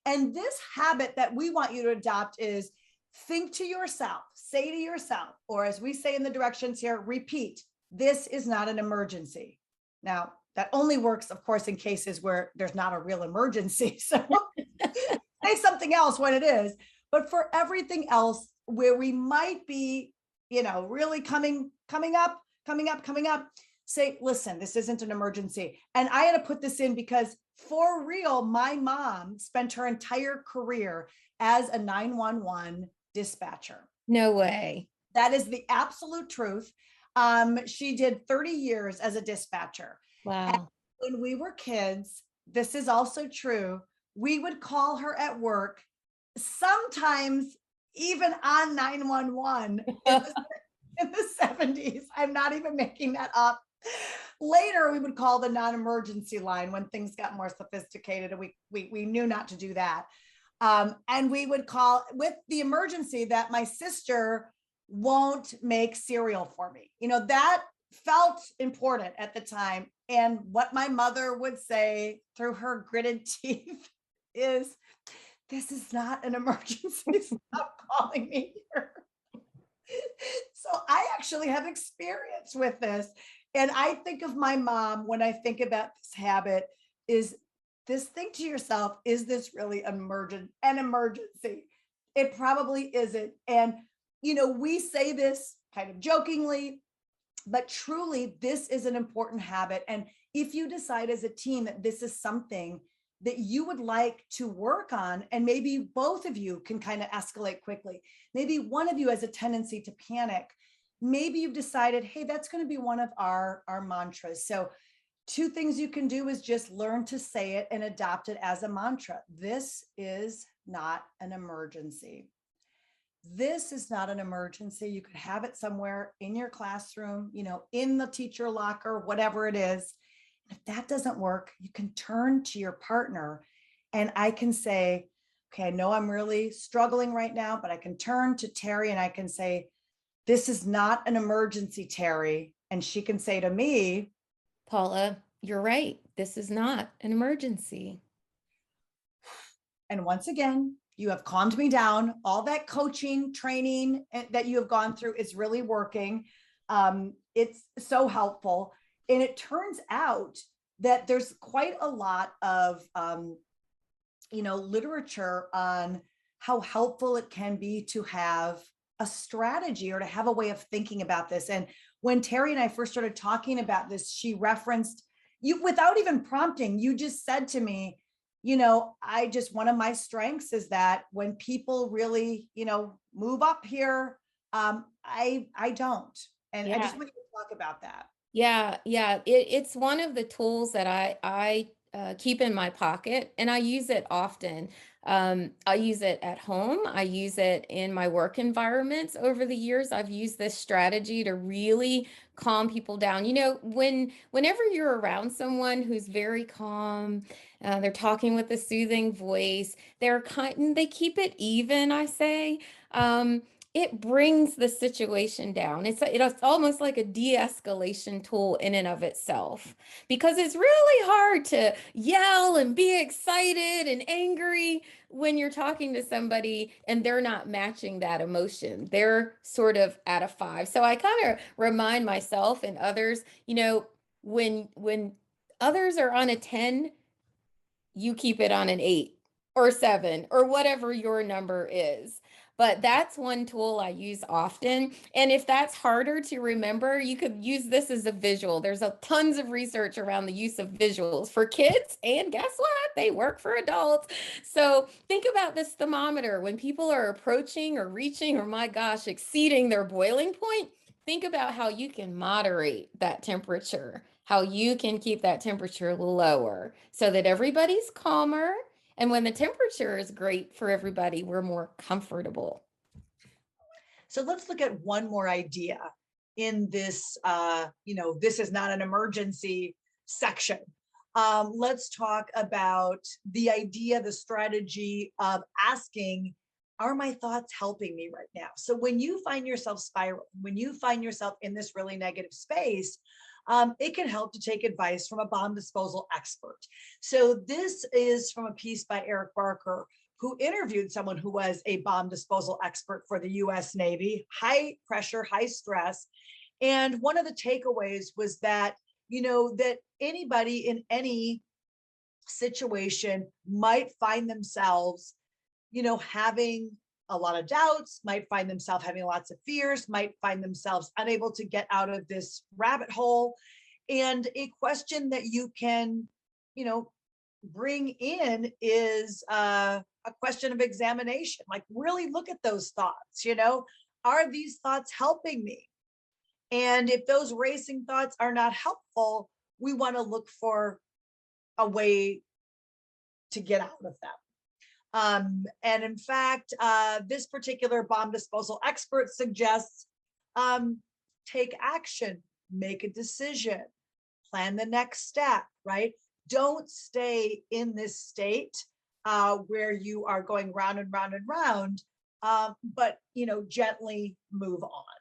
And this habit that we want you to adopt is think to yourself, say to yourself, or as we say in the directions here, repeat, this is not an emergency. Now, that only works, of course, in cases where there's not a real emergency. So say something else when it is. But for everything else, where we might be, really coming up, say, listen, this isn't an emergency. And I had to put this in because for real, my mom spent her entire career as a 911 dispatcher. No way. That is the absolute truth. She did 30 years as a dispatcher. Wow. And when we were kids, this is also true, we would call her at work, sometimes even on 911 in the 70s. I'm not even making that up. Later, we would call the non-emergency line when things got more sophisticated, and we knew not to do that. And we would call with the emergency that my sister won't make cereal for me. That felt important at the time. And what my mother would say through her gritted teeth is, this is not an emergency. Stop calling me here. So I actually have experience with this. And I think of my mom when I think about this habit is this, think to yourself, is this really an emergency? It probably isn't. And, we say this kind of jokingly, but truly this is an important habit. And if you decide as a team that this is something that you would like to work on, and maybe both of you can kind of escalate quickly. Maybe one of you has a tendency to panic. Maybe you've decided, hey, that's going to be one of our mantras. So 2 things you can do is just learn to say it and adopt it as a mantra. This is not an emergency. This is not an emergency. You could have it somewhere in your classroom, in the teacher locker, whatever it is. If that doesn't work, you can turn to your partner and I can say, okay, I know I'm really struggling right now, but I can turn to Terry and I can say, this is not an emergency, Terry. And she can say to me, Paula, you're right. This is not an emergency. And once again, you have calmed me down. All that coaching, training that you have gone through is really working. It's so helpful. And it turns out that there's quite a lot of, literature on how helpful it can be to have a strategy or to have a way of thinking about this. And when Terry and I first started talking about this, she referenced you without even prompting. You just said to me, one of my strengths is that when people really, move up here, I don't. And I just want you to talk about that. Yeah. It's one of the tools that I keep in my pocket, and I use it often. I use it at home. I use it in my work environments. Over the years, I've used this strategy to really calm people down. Whenever you're around someone who's very calm, they're talking with a soothing voice, they keep it even, I say. It brings the situation down. It's almost like a de-escalation tool in and of itself, because it's really hard to yell and be excited and angry when you're talking to somebody and they're not matching that emotion. They're sort of at a 5. So I kind of remind myself and others, when others are on a 10, you keep it on an 8 or 7 or whatever your number is. But that's one tool I use often. And if that's harder to remember, you could use this as a visual. There's tons of research around the use of visuals for kids. And guess what? They work for adults. So think about this thermometer. When people are approaching or reaching, or my gosh, exceeding their boiling point, think about how you can moderate that temperature, how you can keep that temperature lower so that everybody's calmer. And when the temperature is great for everybody, we're more comfortable. So let's look at one more idea in this, this is not an emergency section. Let's talk about the idea, the strategy of asking, are my thoughts helping me right now? So when you find yourself spiraling, when you find yourself in this really negative space, it can help to take advice from a bomb disposal expert. So this is from a piece by Eric Barker, who interviewed someone who was a bomb disposal expert for the US Navy, high pressure, high stress. And one of the takeaways was that, that anybody in any situation might find themselves, having a lot of doubts, might find themselves having lots of fears, might find themselves unable to get out of this rabbit hole. And a question that you can, bring in is a question of examination. Like, really look at those thoughts. Are these thoughts helping me? And if those racing thoughts are not helpful, we want to look for a way to get out of them. And in fact, this particular bomb disposal expert suggests take action, make a decision, plan the next step, right? Don't stay in this state where you are going round and round and round, but gently move on.